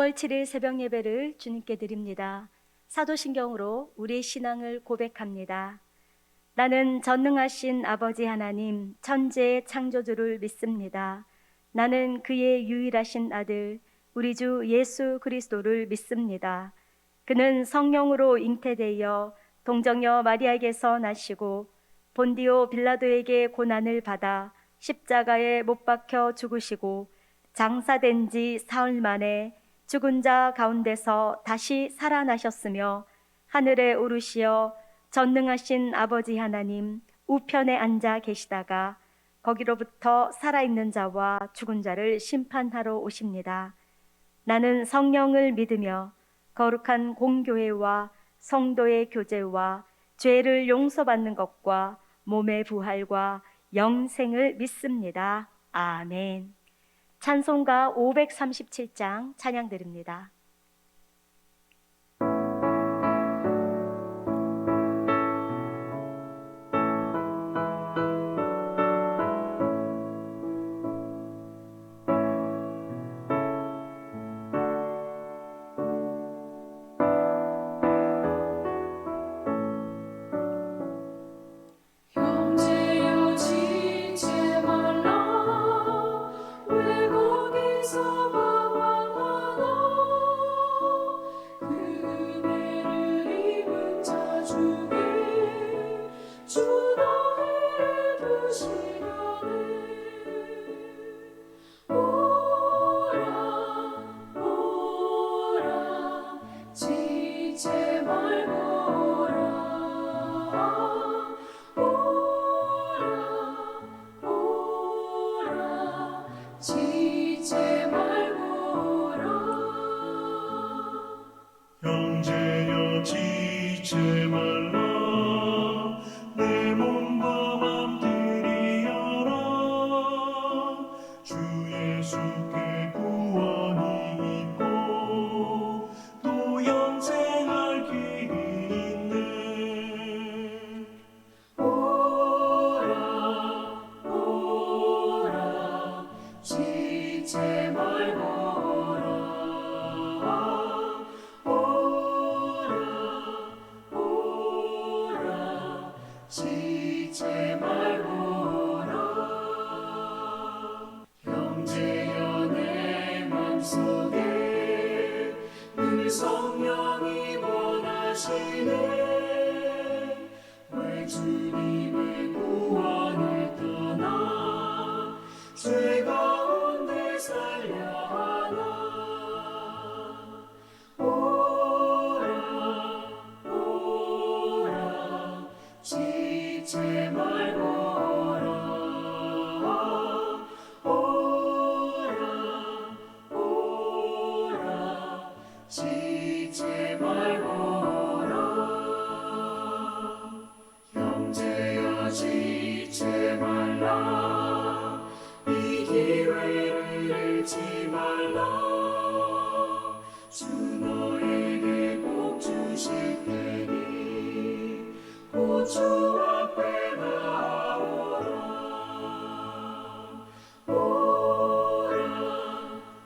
9월 7일 새벽 예배를 주님께 드립니다. 사도신경으로 우리의 신앙을 고백합니다. 나는 전능하신 아버지 하나님, 천지의 창조주를 믿습니다. 나는 그의 유일하신 아들, 우리 주 예수 그리스도를 믿습니다. 그는 성령으로 잉태되어 동정녀 마리아에게서 나시고 본디오 빌라도에게 고난을 받아 십자가에 못 박혀 죽으시고 장사된 지 사흘 만에 죽은 자 가운데서 다시 살아나셨으며 하늘에 오르시어 전능하신 아버지 하나님 우편에 앉아 계시다가 거기로부터 살아있는 자와 죽은 자를 심판하러 오십니다. 나는 성령을 믿으며 거룩한 공교회와 성도의 교제와 죄를 용서받는 것과 몸의 부활과 영생을 믿습니다. 아멘. 찬송가 537장 찬양 드립니다. 형제여 지체 말라 내 몸과 맘 들이어라 주 예수께 구원이 있고 또 영생할 길이 있네. 오라 오라 지체 말고 지체 말고라. 형제여 내 맘속에 늘 성령이 원하시네. 왜 주님의 구원을 떠나 죄 가운데 살려 하나. 지체 말고라. 오라 오라 지체 말고라. 형제여 지체 말라 이 기회를 잃지 말라. 주 너에게 복 주실 테니 곧 주 앞에 나오라. 오라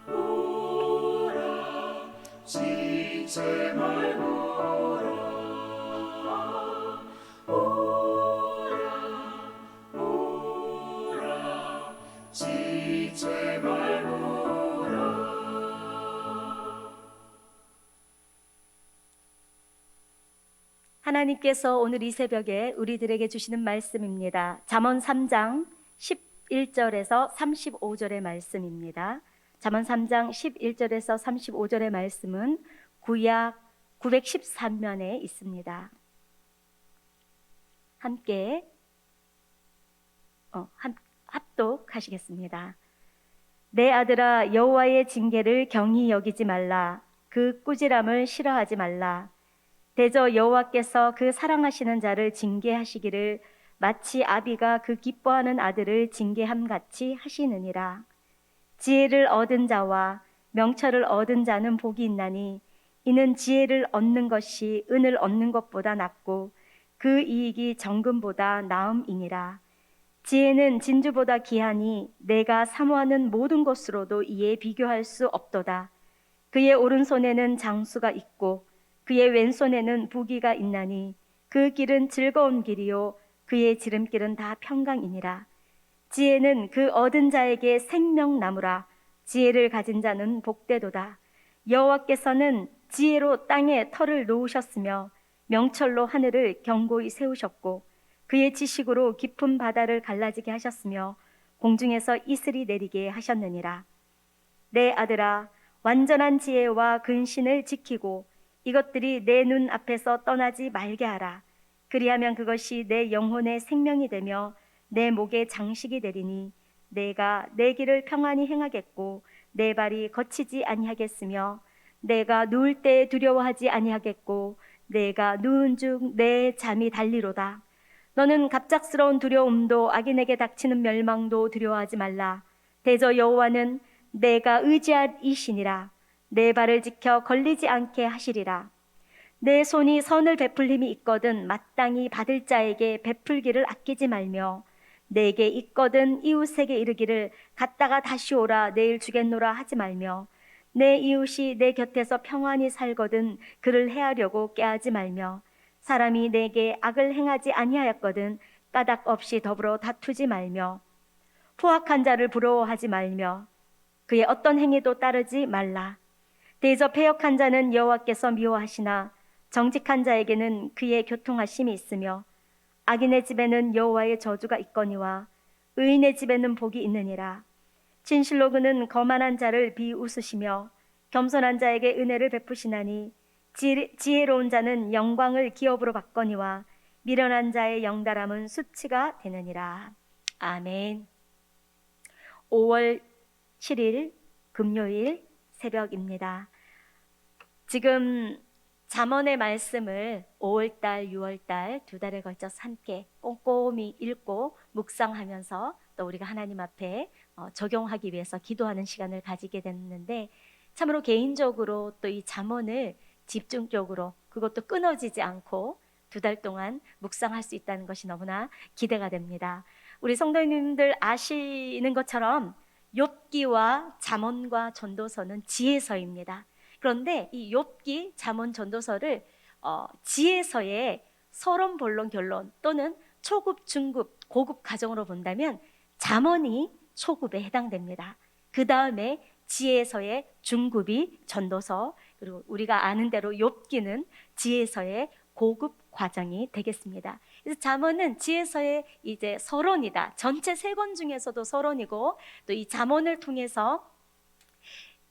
오라 지체 말고라. 오라 오라 지체 말고라. 하나님께서 오늘 이 새벽에 우리들에게 주시는 말씀입니다. 잠언 3장 11절에서 35절의 말씀입니다. 잠언 3장 11절에서 35절의 말씀은 구약 913면에 있습니다. 함께 합독하시겠습니다. 내 아들아, 여호와의 징계를 경히 여기지 말라. 그 꾸지람을 싫어하지 말라. 대저 여호와께서 그 사랑하시는 자를 징계하시기를 마치 아비가 그 기뻐하는 아들을 징계함 같이 하시느니라. 지혜를 얻은 자와 명철을 얻은 자는 복이 있나니 이는 지혜를 얻는 것이 은을 얻는 것보다 낫고 그 이익이 정금보다 나음이니라. 지혜는 진주보다 귀하니 내가 사모하는 모든 것으로도 이에 비교할 수 없도다. 그의 오른손에는 장수가 있고 그의 왼손에는 부귀가 있나니 그 길은 즐거운 길이요 그의 지름길은 다 평강이니라. 지혜는 그 얻은 자에게 생명나무라. 지혜를 가진 자는 복되도다. 여호와께서는 지혜로 땅에 터를 놓으셨으며 명철로 하늘을 견고히 세우셨고 그의 지식으로 깊은 바다를 갈라지게 하셨으며 공중에서 이슬이 내리게 하셨느니라. 내 아들아, 완전한 지혜와 근신을 지키고 이것들이 내 눈 앞에서 떠나지 말게 하라. 그리하면 그것이 내 영혼의 생명이 되며 내 목에 장식이 되리니 내가 내 길을 평안히 행하겠고 내 발이 거치지 아니하겠으며 내가 누울 때 두려워하지 아니하겠고 내가 누운 중 내 잠이 달리로다. 너는 갑작스러운 두려움도 악인에게 닥치는 멸망도 두려워하지 말라. 대저 여호와는 내가 의지할 이신이라. 내 발을 지켜 걸리지 않게 하시리라. 내 손이 선을 베풀 힘이 있거든 마땅히 받을 자에게 베풀기를 아끼지 말며 내게 있거든 이웃에게 이르기를 갔다가 다시 오라 내일 주겠노라 하지 말며 내 이웃이 내 곁에서 평안히 살거든 그를 해하려고 꾀하지 말며 사람이 내게 악을 행하지 아니하였거든 까닭 없이 더불어 다투지 말며 포악한 자를 부러워하지 말며 그의 어떤 행위도 따르지 말라. 대저 패역한 자는 여호와께서 미워하시나 정직한 자에게는 그의 교통하심이 있으며 악인의 집에는 여호와의 저주가 있거니와 의인의 집에는 복이 있느니라. 진실로 그는 거만한 자를 비웃으시며 겸손한 자에게 은혜를 베푸시나니 지혜로운 자는 영광을 기업으로 받거니와 미련한 자의 영달함은 수치가 되느니라. 아멘. 5월 7일 금요일 새벽입니다. 지금 잠언의 말씀을 5월달, 6월달 두 달에 걸쳐서 함께 꼼꼼히 읽고 묵상하면서 또 우리가 하나님 앞에 적용하기 위해서 기도하는 시간을 가지게 됐는데 참으로 개인적으로 또 이 잠언을 집중적으로 그것도 끊어지지 않고 두 달 동안 묵상할 수 있다는 것이 너무나 기대가 됩니다. 우리 성도님들 아시는 것처럼 욥기와 잠언과 전도서는 지혜서입니다. 그런데 이 욥기, 잠언, 전도서를 지혜서의 서론, 본론, 결론 또는 초급, 중급, 고급 과정으로 본다면 잠언이 초급에 해당됩니다. 그 다음에 지혜서의 중급이 전도서, 그리고 우리가 아는 대로 욥기는 지혜서의 고급 과정이 되겠습니다. 그래서 잠언은 지혜서의 이제 서론이다. 전체 세 권 중에서도 서론이고 또 이 잠언을 통해서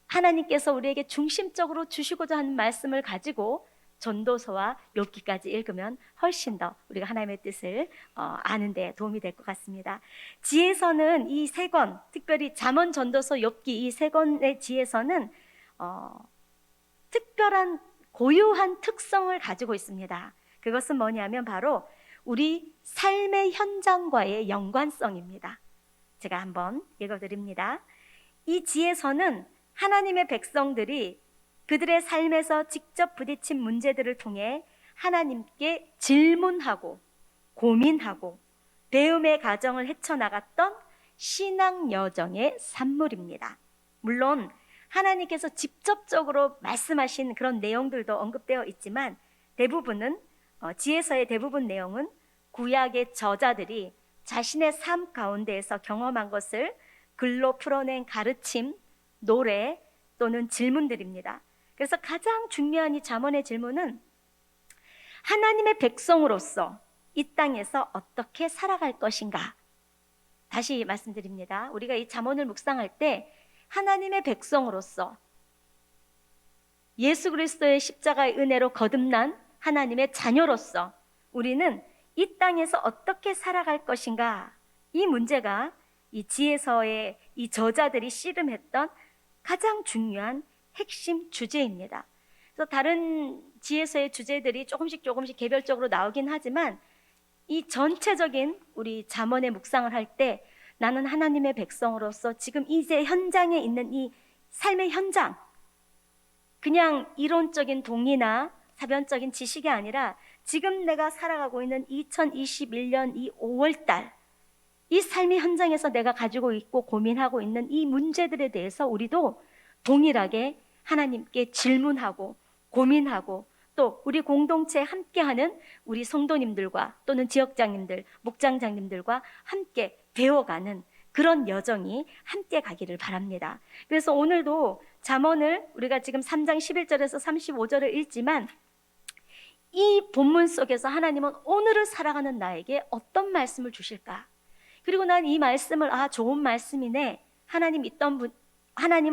하나님께서 우리에게 중심적으로 주시고자 하는 말씀을 가지고 전도서와 욥기까지 읽으면 훨씬 더 우리가 하나님의 뜻을 아는 데 도움이 될 것 같습니다. 지혜서는 이 세 권, 특별히 잠언, 전도서, 욥기 이 세 권의 지혜서는 특별한 고유한 특성을 가지고 있습니다. 그것은 뭐냐면 바로 우리 삶의 현장과의 연관성입니다. 제가 한번 읽어드립니다. 이 지혜서는 하나님의 백성들이 그들의 삶에서 직접 부딪힌 문제들을 통해 하나님께 질문하고 고민하고 배움의 과정을 헤쳐나갔던 신앙 여정의 산물입니다. 물론 하나님께서 직접적으로 말씀하신 그런 내용들도 언급되어 있지만 대부분은 지혜서의 대부분 내용은 구약의 저자들이 자신의 삶 가운데에서 경험한 것을 글로 풀어낸 가르침, 노래 또는 질문들입니다. 그래서 가장 중요한 이 잠언의 질문은 하나님의 백성으로서 이 땅에서 어떻게 살아갈 것인가. 다시 말씀드립니다. 우리가 이 잠언을 묵상할 때 하나님의 백성으로서 예수 그리스도의 십자가의 은혜로 거듭난 하나님의 자녀로서 우리는 이 땅에서 어떻게 살아갈 것인가. 이 문제가 이 지혜서의 이 저자들이 씨름했던 가장 중요한 핵심 주제입니다. 그래서 다른 지혜서의 주제들이 조금씩 개별적으로 나오긴 하지만 이 전체적인 우리 잠언의 묵상을 할 때 나는 하나님의 백성으로서 지금 이제 현장에 있는 이 삶의 현장, 그냥 이론적인 동의나 사변적인 지식이 아니라 지금 내가 살아가고 있는 2021년 이 5월달 이 삶의 현장에서 내가 가지고 있고 고민하고 있는 이 문제들에 대해서 우리도 동일하게 하나님께 질문하고 고민하고 또 우리 공동체에 함께하는 우리 성도님들과 또는 지역장님들, 목장장님들과 함께 배워가는 그런 여정이 함께 가기를 바랍니다. 그래서 오늘도 잠언을 우리가 지금 3장 11절에서 35절을 읽지만 이 본문 속에서 하나님은 오늘을 살아가는 나에게 어떤 말씀을 주실까? 그리고 난 이 말씀을 좋은 말씀이네. 하나님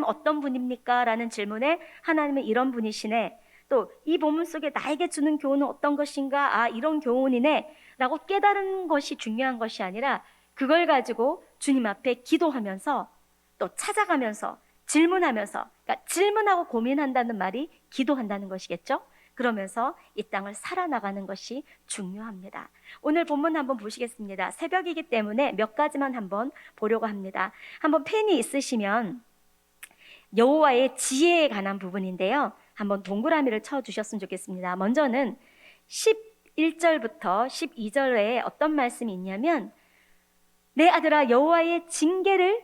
어떤 분입니까? 라는 질문에 하나님은 이런 분이시네. 또 이 본문 속에 나에게 주는 교훈은 어떤 것인가? 이런 교훈이네 라고 깨달은 것이 중요한 것이 아니라 그걸 가지고 주님 앞에 기도하면서 또 찾아가면서 질문하면서, 그러니까 질문하고 고민한다는 말이 기도한다는 것이겠죠. 그러면서 이 땅을 살아나가는 것이 중요합니다. 오늘 본문 한번 보시겠습니다. 새벽이기 때문에 몇 가지만 한번 보려고 합니다. 한번 펜이 있으시면 여호와의 지혜에 관한 부분인데요. 한번 동그라미를 쳐주셨으면 좋겠습니다. 먼저는 11절부터 12절에 어떤 말씀이 있냐면 내 아들아 여호와의 징계를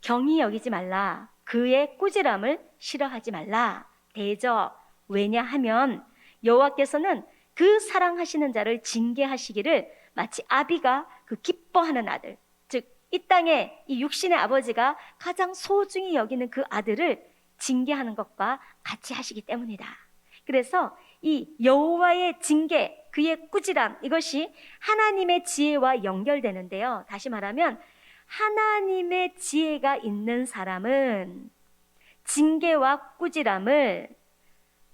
경히 여기지 말라. 그의 꾸지람을 싫어하지 말라. 대저 왜냐하면 여호와께서는 그 사랑하시는 자를 징계하시기를 마치 아비가 그 기뻐하는 아들, 즉 이 땅에 이 육신의 아버지가 가장 소중히 여기는 그 아들을 징계하는 것과 같이 하시기 때문이다. 그래서 이 여호와의 징계, 그의 꾸지람, 이것이 하나님의 지혜와 연결되는데요. 다시 말하면 하나님의 지혜가 있는 사람은 징계와 꾸지람을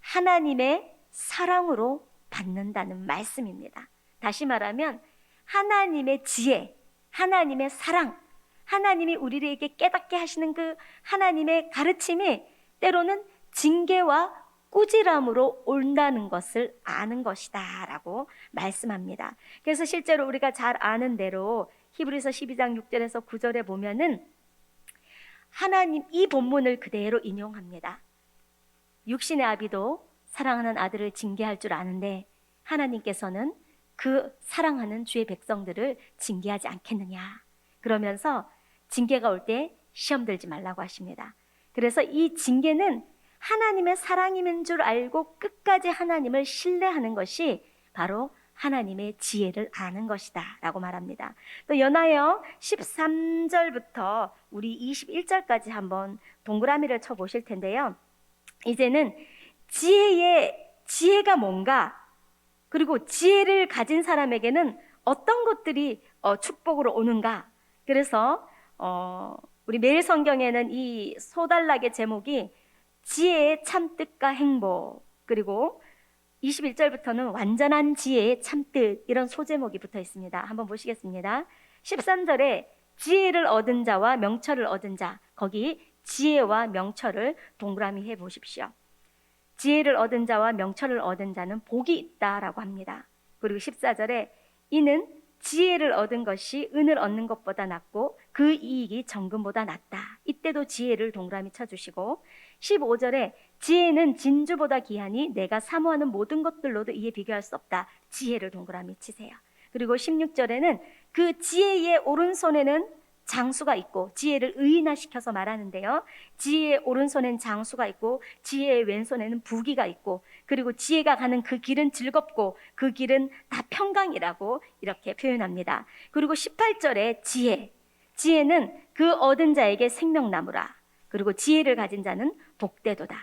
하나님의 사랑으로 받는다는 말씀입니다. 다시 말하면 하나님의 지혜, 하나님의 사랑, 하나님이 우리에게 깨닫게 하시는 그 하나님의 가르침이 때로는 징계와 꾸지람으로 온다는 것을 아는 것이다 라고 말씀합니다. 그래서 실제로 우리가 잘 아는 대로 히브리서 12장 6절에서 9절에 보면은 하나님 이 본문을 그대로 인용합니다. 육신의 아비도 사랑하는 아들을 징계할 줄 아는데 하나님께서는 그 사랑하는 주의 백성들을 징계하지 않겠느냐. 그러면서 징계가 올 때 시험 들지 말라고 하십니다. 그래서 이 징계는 하나님의 사랑임인 줄 알고 끝까지 하나님을 신뢰하는 것이 바로 하나님의 지혜를 아는 것이다 라고 말합니다. 또 연하여 13절부터 우리 21절까지 한번 동그라미를 쳐보실 텐데요. 이제는 지혜가 뭔가, 그리고 지혜를 가진 사람에게는 어떤 것들이 축복으로 오는가. 그래서 우리 매일 성경에는 이 소단락의 제목이 지혜의 참뜻과 행복, 그리고 21절부터는 완전한 지혜의 참뜻, 이런 소제목이 붙어 있습니다. 한번 보시겠습니다. 13절에 지혜를 얻은 자와 명철을 얻은 자, 거기 지혜와 명철을 동그라미 해 보십시오. 지혜를 얻은 자와 명철을 얻은 자는 복이 있다라고 합니다. 그리고 14절에 이는 지혜를 얻은 것이 은을 얻는 것보다 낫고 그 이익이 정금보다 낫다. 이때도 지혜를 동그라미 쳐주시고 15절에 지혜는 진주보다 귀하니 내가 사모하는 모든 것들로도 이에 비교할 수 없다. 지혜를 동그라미 치세요. 그리고 16절에는 그 지혜의 오른손에는 장수가 있고, 지혜를 의인화시켜서 말하는데요, 지혜의 오른손엔 장수가 있고 지혜의 왼손에는 부귀가 있고, 그리고 지혜가 가는 그 길은 즐겁고 그 길은 다 평강이라고 이렇게 표현합니다. 그리고 18절에 지혜는 그 얻은 자에게 생명나무라. 그리고 지혜를 가진 자는 복되도다.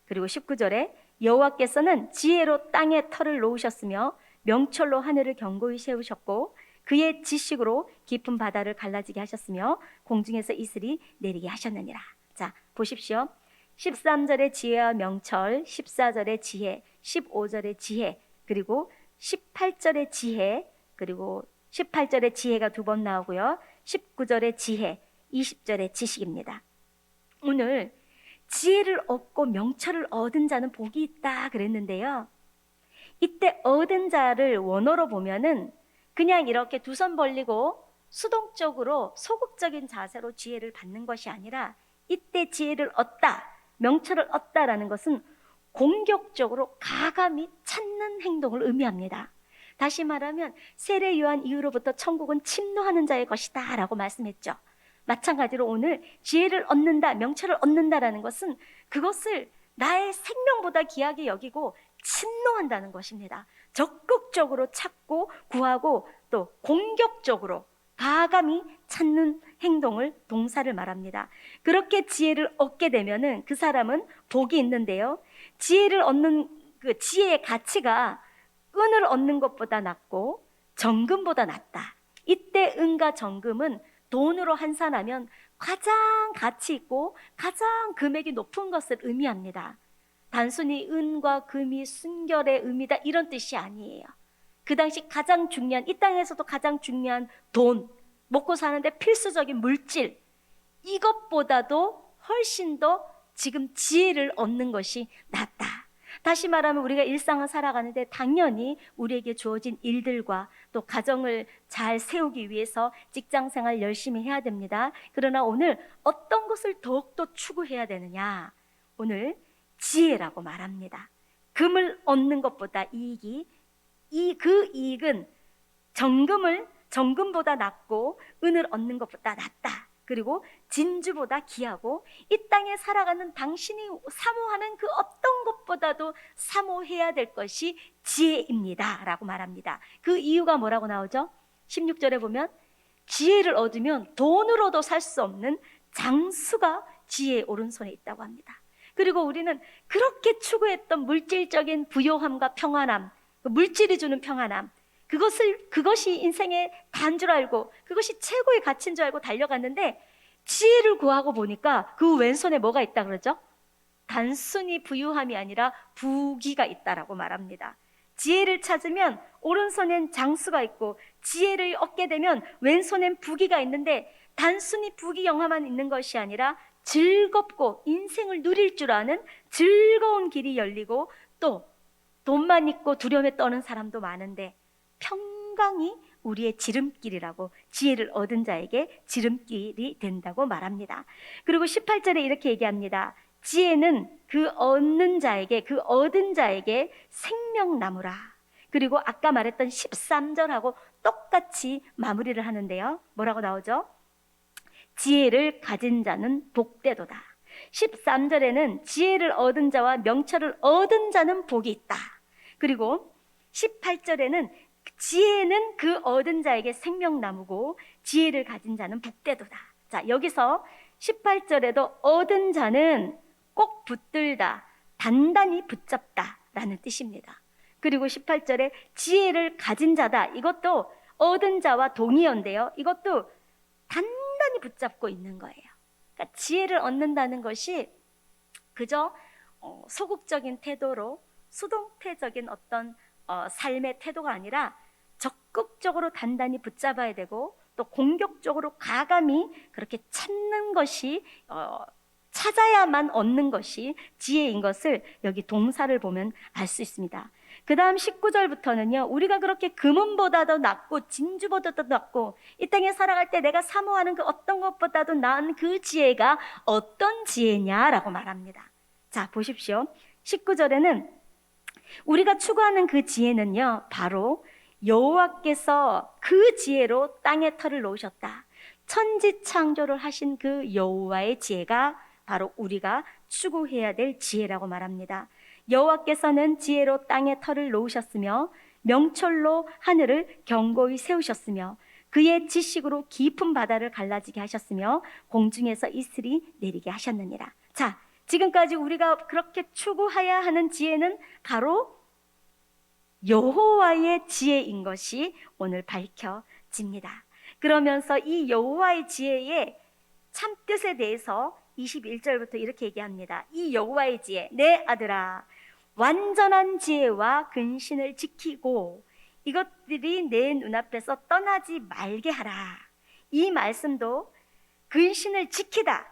그리고 19절에 여호와께서는 지혜로 땅에 터를 놓으셨으며 명철로 하늘을 견고히 세우셨고 그의 지식으로 깊은 바다를 갈라지게 하셨으며 공중에서 이슬이 내리게 하셨느니라. 자, 보십시오. 13절의 지혜와 명철, 14절의 지혜, 15절의 지혜, 그리고 18절의 지혜, 그리고 18절의 지혜가 두 번 나오고요. 19절의 지혜, 20절의 지식입니다. 오늘 지혜를 얻고 명철을 얻은 자는 복이 있다 그랬는데요. 이때 얻은 자를 원어로 보면은 그냥 이렇게 두 손 벌리고 수동적으로 소극적인 자세로 지혜를 받는 것이 아니라 이때 지혜를 얻다, 명철을 얻다라는 것은 공격적으로 가감히 찾는 행동을 의미합니다. 다시 말하면 세례 요한 이후로부터 천국은 침노하는 자의 것이다 라고 말씀했죠. 마찬가지로 오늘 지혜를 얻는다, 명철을 얻는다라는 것은 그것을 나의 생명보다 귀하게 여기고 침노한다는 것입니다. 적극적으로 찾고 구하고 또 공격적으로 과감히 찾는 행동을, 동사를 말합니다. 그렇게 지혜를 얻게 되면은 그 사람은 복이 있는데요. 지혜를 얻는 그 지혜의 가치가 은을 얻는 것보다 낮고 정금보다 낮다. 이때 은과 정금은 돈으로 환산하면 가장 가치 있고 가장 금액이 높은 것을 의미합니다. 단순히 은과 금이 순결의 의미다 이런 뜻이 아니에요. 그 당시 가장 중요한, 이 땅에서도 가장 중요한 돈, 먹고 사는데 필수적인 물질, 이것보다도 훨씬 더 지금 지혜를 얻는 것이 낫다. 다시 말하면 우리가 일상을 살아가는데 당연히 우리에게 주어진 일들과 또 가정을 잘 세우기 위해서 직장생활 열심히 해야 됩니다. 그러나 오늘 어떤 것을 더욱더 추구해야 되느냐? 오늘 지혜라고 말합니다. 금을 얻는 것보다 그 이익은 정금보다 낮고 은을 얻는 것보다 낫다. 그리고 진주보다 귀하고 이 땅에 살아가는 당신이 사모하는 그 어떤 것보다도 사모해야 될 것이 지혜입니다 라고 말합니다. 그 이유가 뭐라고 나오죠? 16절에 보면 지혜를 얻으면 돈으로도 살 수 없는 장수가 지혜의 오른손에 있다고 합니다. 그리고 우리는 그렇게 추구했던 물질적인 부요함과 평안함, 물질이 주는 평안함, 그것이 인생의 단 줄 알고 그것이 최고의 가치인 줄 알고 달려갔는데 지혜를 구하고 보니까 그 왼손에 뭐가 있다 그러죠? 단순히 부유함이 아니라 부귀가 있다라고 말합니다. 지혜를 찾으면 오른손엔 장수가 있고 지혜를 얻게 되면 왼손엔 부귀가 있는데 단순히 부귀 영화만 있는 것이 아니라 즐겁고 인생을 누릴 줄 아는 즐거운 길이 열리고 또 돈만 있고 두려움에 떠는 사람도 많은데 평강이 우리의 지름길이라고, 지혜를 얻은 자에게 지름길이 된다고 말합니다. 그리고 18절에 이렇게 얘기합니다. 지혜는 그 얻은 자에게 생명나무라. 그리고 아까 말했던 13절하고 똑같이 마무리를 하는데요. 뭐라고 나오죠? 지혜를 가진 자는 복되도다. 13절에는 지혜를 얻은 자와 명철을 얻은 자는 복이 있다. 그리고 18절에는 지혜는 그 얻은 자에게 생명나무고 지혜를 가진 자는 복되도다. 자, 여기서 18절에도 얻은 자는 꼭 붙들다, 단단히 붙잡다 라는 뜻입니다. 그리고 18절에 지혜를 가진 자다, 이것도 얻은 자와 동의어인데요. 이것도 단단히 붙잡고 있는 거예요. 그러니까 지혜를 얻는다는 것이 그저 소극적인 태도로 수동태적인 어떤 삶의 태도가 아니라 적극적으로 단단히 붙잡아야 되고 또 공격적으로 과감히 그렇게 찾는 것이 찾아야만 얻는 것이 지혜인 것을 여기 동사를 보면 알 수 있습니다. 그 다음 19절부터는요, 우리가 그렇게 금은보다도 낫고 진주보다도 낫고 이 땅에 살아갈 때 내가 사모하는 그 어떤 것보다도 나은 그 지혜가 어떤 지혜냐라고 말합니다. 자, 보십시오. 19절에는 우리가 추구하는 그 지혜는요, 바로 여호와께서 그 지혜로 땅에 터를 놓으셨다. 천지 창조를 하신 그 여호와의 지혜가 바로 우리가 추구해야 될 지혜라고 말합니다. 여호와께서는 지혜로 땅에 터를 놓으셨으며 명철로 하늘을 견고히 세우셨으며 그의 지식으로 깊은 바다를 갈라지게 하셨으며 공중에서 이슬이 내리게 하셨느니라. 자, 지금까지 우리가 그렇게 추구해야 하는 지혜는 바로 여호와의 지혜인 것이 오늘 밝혀집니다. 그러면서 이 여호와의 지혜의 참뜻에 대해서 21절부터 이렇게 얘기합니다. 이 여호와의 지혜, 내 아들아, 완전한 지혜와 근신을 지키고 이것들이 내 눈앞에서 떠나지 말게 하라. 이 말씀도 근신을 지키다,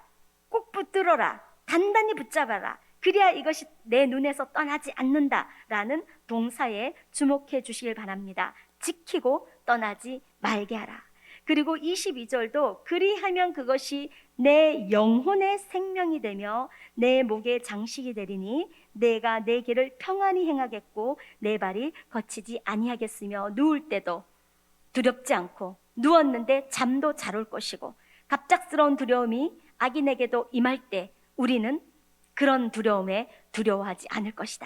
꼭 붙들어라, 단단히 붙잡아라, 그래야 이것이 내 눈에서 떠나지 않는다라는 동사에 주목해 주시길 바랍니다. 지키고 떠나지 말게 하라. 그리고 22절도 그리하면 그것이 내 영혼의 생명이 되며 내 목의 장식이 되리니 내가 내 길을 평안히 행하겠고 내 발이 거치지 아니하겠으며 누울 때도 두렵지 않고 누웠는데 잠도 잘 올 것이고 갑작스러운 두려움이 악인에게도 임할 때 우리는 그런 두려움에 두려워하지 않을 것이다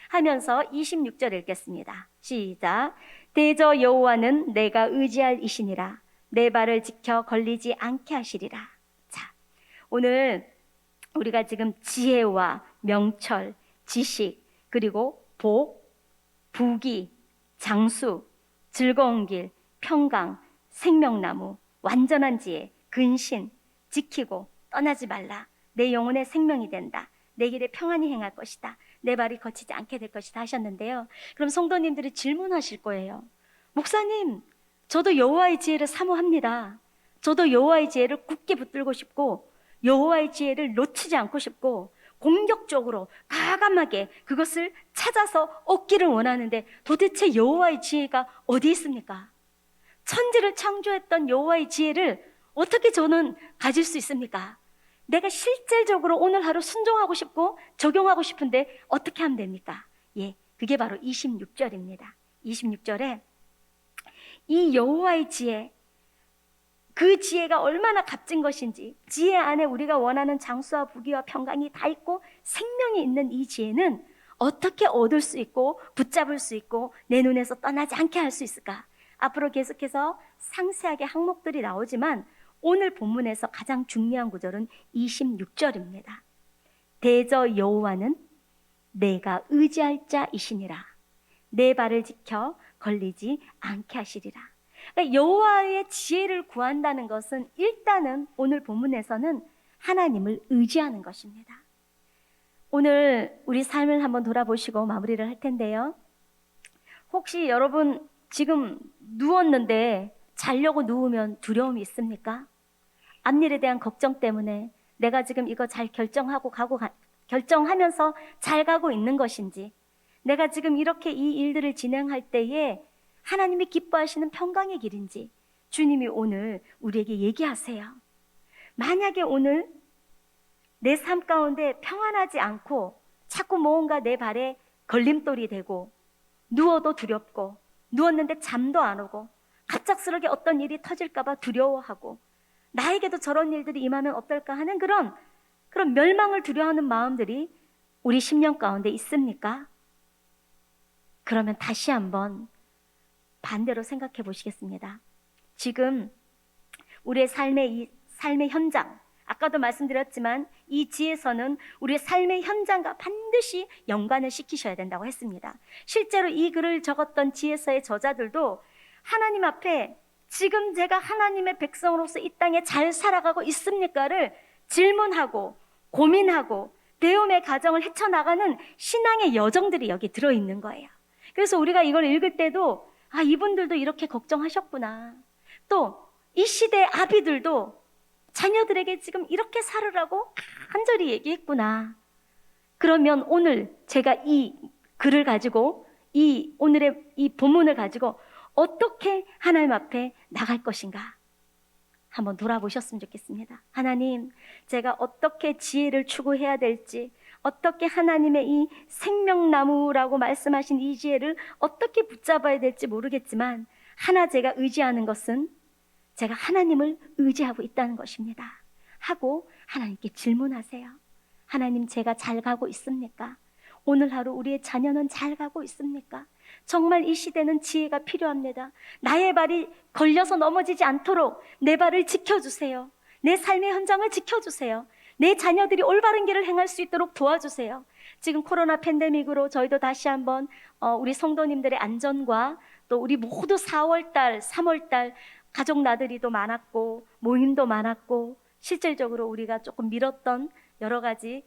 하면서 26절 읽겠습니다. 시작. 대저 여호와는 내가 의지할 이시니라. 내 발을 지켜 걸리지 않게 하시리라. 자, 오늘 우리가 지금 지혜와 명철, 지식, 그리고 복, 부귀, 장수, 즐거운 길, 평강, 생명나무, 완전한 지혜, 근신, 지키고 떠나지 말라. 내 영혼의 생명이 된다. 내 길에 평안히 행할 것이다. 내 발이 거치지 않게 될 것이다 하셨는데요. 그럼 성도님들이 질문하실 거예요. 목사님, 저도 여호와의 지혜를 사모합니다. 저도 여호와의 지혜를 굳게 붙들고 싶고 여호와의 지혜를 놓치지 않고 싶고 공격적으로 과감하게 그것을 찾아서 얻기를 원하는데 도대체 여호와의 지혜가 어디 있습니까? 천지를 창조했던 여호와의 지혜를 어떻게 저는 가질 수 있습니까? 내가 실질적으로 오늘 하루 순종하고 싶고 적용하고 싶은데 어떻게 하면 됩니까? 예, 그게 바로 26절입니다. 26절에 이 여호와의 지혜, 그 지혜가 얼마나 값진 것인지, 지혜 안에 우리가 원하는 장수와 부귀와 평강이 다 있고 생명이 있는 이 지혜는 어떻게 얻을 수 있고 붙잡을 수 있고 내 눈에서 떠나지 않게 할 수 있을까? 앞으로 계속해서 상세하게 항목들이 나오지만 오늘 본문에서 가장 중요한 구절은 26절입니다. 대저 여호와는 내가 의지할 자이시니라. 내 발을 지켜 걸리지 않게 하시리라. 그러니까 여호와의 지혜를 구한다는 것은 일단은 오늘 본문에서는 하나님을 의지하는 것입니다. 오늘 우리 삶을 한번 돌아보시고 마무리를 할 텐데요. 혹시 여러분 지금 누웠는데 자려고 누우면 두려움이 있습니까? 앞일에 대한 걱정 때문에 내가 지금 이거 잘 결정하면서 잘 가고 있는 것인지, 내가 지금 이렇게 이 일들을 진행할 때에 하나님이 기뻐하시는 평강의 길인지 주님이 오늘 우리에게 얘기하세요. 만약에 오늘 내 삶 가운데 평안하지 않고 자꾸 뭔가 내 발에 걸림돌이 되고 누워도 두렵고 누웠는데 잠도 안 오고 갑작스럽게 어떤 일이 터질까 봐 두려워하고 나에게도 저런 일들이 임하면 어떨까 하는 그런 멸망을 두려워하는 마음들이 우리 심령 가운데 있습니까? 그러면 다시 한번 반대로 생각해 보시겠습니다. 지금 우리의 삶의 현장, 아까도 말씀드렸지만 이 지혜서는 우리의 삶의 현장과 반드시 연관을 시키셔야 된다고 했습니다. 실제로 이 글을 적었던 지혜서의 저자들도 하나님 앞에 지금 제가 하나님의 백성으로서 이 땅에 잘 살아가고 있습니까를 질문하고 고민하고 배움의 과정을 헤쳐나가는 신앙의 여정들이 여기 들어있는 거예요. 그래서 우리가 이걸 읽을 때도 이분들도 이렇게 걱정하셨구나. 또 이 시대의 아비들도 자녀들에게 지금 이렇게 살으라고 간절히 얘기했구나. 그러면 오늘 제가 이 글을 가지고 오늘의 이 본문을 가지고 어떻게 하나님 앞에 나갈 것인가 한번 돌아보셨으면 좋겠습니다. 하나님, 제가 어떻게 지혜를 추구해야 될지, 어떻게 하나님의 이 생명나무라고 말씀하신 이 지혜를 어떻게 붙잡아야 될지 모르겠지만 하나 제가 의지하는 것은 제가 하나님을 의지하고 있다는 것입니다 하고 하나님께 질문하세요. 하나님, 제가 잘 가고 있습니까? 오늘 하루 우리의 자녀는 잘 가고 있습니까? 정말 이 시대는 지혜가 필요합니다. 나의 발이 걸려서 넘어지지 않도록 내 발을 지켜주세요. 내 삶의 현장을 지켜주세요. 내 자녀들이 올바른 길을 행할 수 있도록 도와주세요. 지금 코로나 팬데믹으로 저희도 다시 한번 우리 성도님들의 안전과 또 우리 모두 4월달, 3월달 가족 나들이도 많았고 모임도 많았고 실질적으로 우리가 조금 미뤘던 여러 가지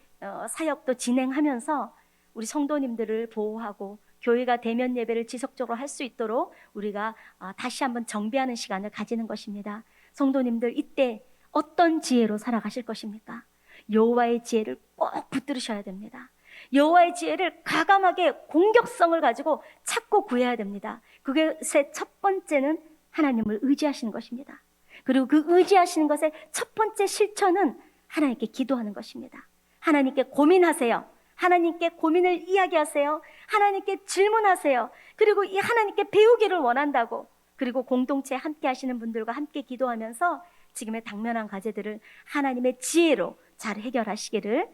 사역도 진행하면서 우리 성도님들을 보호하고 교회가 대면 예배를 지속적으로 할 수 있도록 우리가 다시 한번 정비하는 시간을 가지는 것입니다. 성도님들, 이때 어떤 지혜로 살아가실 것입니까? 여호와의 지혜를 꼭 붙들으셔야 됩니다. 여호와의 지혜를 과감하게 공격성을 가지고 찾고 구해야 됩니다. 그것의 첫 번째는 하나님을 의지하시는 것입니다. 그리고 그 의지하시는 것의 첫 번째 실천은 하나님께 기도하는 것입니다. 하나님께 고민하세요. 하나님께 고민을 이야기하세요. 하나님께 질문하세요. 그리고 이 하나님께 배우기를 원한다고, 그리고 공동체에 함께 하시는 분들과 함께 기도하면서 지금의 당면한 과제들을 하나님의 지혜로 잘 해결하시기를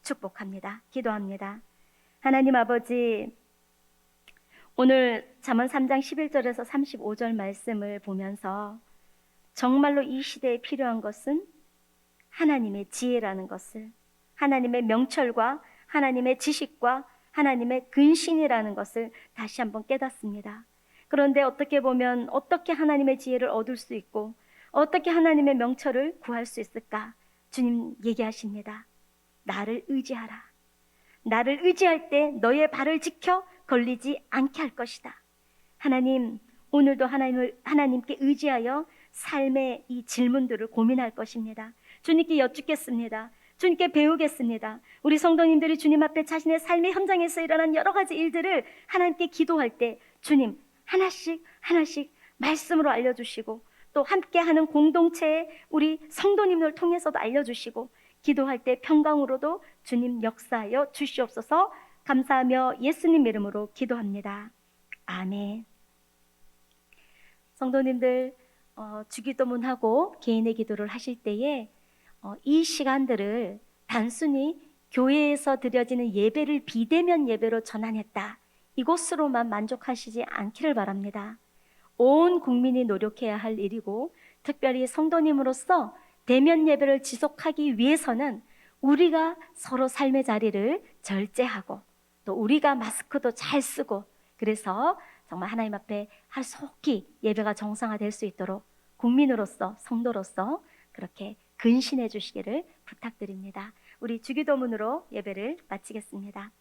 축복합니다. 기도합니다. 하나님 아버지, 오늘 잠언 3장 11절에서 35절 말씀을 보면서 정말로 이 시대에 필요한 것은 하나님의 지혜라는 것을, 하나님의 명철과 하나님의 지식과 하나님의 근신이라는 것을 다시 한번 깨닫습니다. 그런데 어떻게 보면 어떻게 하나님의 지혜를 얻을 수 있고 어떻게 하나님의 명철을 구할 수 있을까? 주님 얘기하십니다. 나를 의지하라. 나를 의지할 때 너의 발을 지켜 걸리지 않게 할 것이다. 하나님, 오늘도 하나님께 의지하여 삶의 이 질문들을 고민할 것입니다. 주님께 여쭙겠습니다. 주님께 배우겠습니다. 우리 성도님들이 주님 앞에 자신의 삶의 현장에서 일어난 여러 가지 일들을 하나님께 기도할 때 주님 하나씩 하나씩 말씀으로 알려주시고 또 함께하는 공동체의 우리 성도님을 통해서도 알려주시고 기도할 때 평강으로도 주님 역사하여 주시옵소서. 감사하며 예수님 이름으로 기도합니다. 아멘. 성도님들 주기도문하고 개인의 기도를 하실 때에 이 시간들을 단순히 교회에서 드려지는 예배를 비대면 예배로 전환했다, 이것으로만 만족하시지 않기를 바랍니다. 온 국민이 노력해야 할 일이고 특별히 성도님으로서 대면 예배를 지속하기 위해서는 우리가 서로 삶의 자리를 절제하고 또 우리가 마스크도 잘 쓰고 그래서 정말 하나님 앞에 하루속히 예배가 정상화될 수 있도록 국민으로서 성도로서 그렇게 근신해 주시기를 부탁드립니다. 우리 주기도문으로 예배를 마치겠습니다.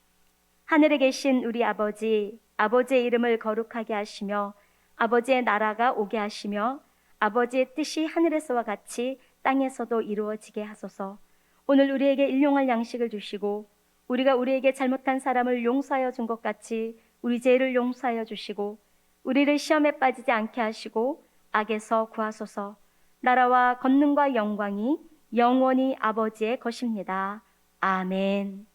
하늘에 계신 우리 아버지, 아버지의 이름을 거룩하게 하시며 아버지의 나라가 오게 하시며 아버지의 뜻이 하늘에서와 같이 땅에서도 이루어지게 하소서. 오늘 우리에게 일용할 양식을 주시고 우리가 우리에게 잘못한 사람을 용서하여 준 것 같이 우리 죄를 용서하여 주시고 우리를 시험에 빠지지 않게 하시고 악에서 구하소서. 나라와 권능과 영광이 영원히 아버지의 것입니다. 아멘.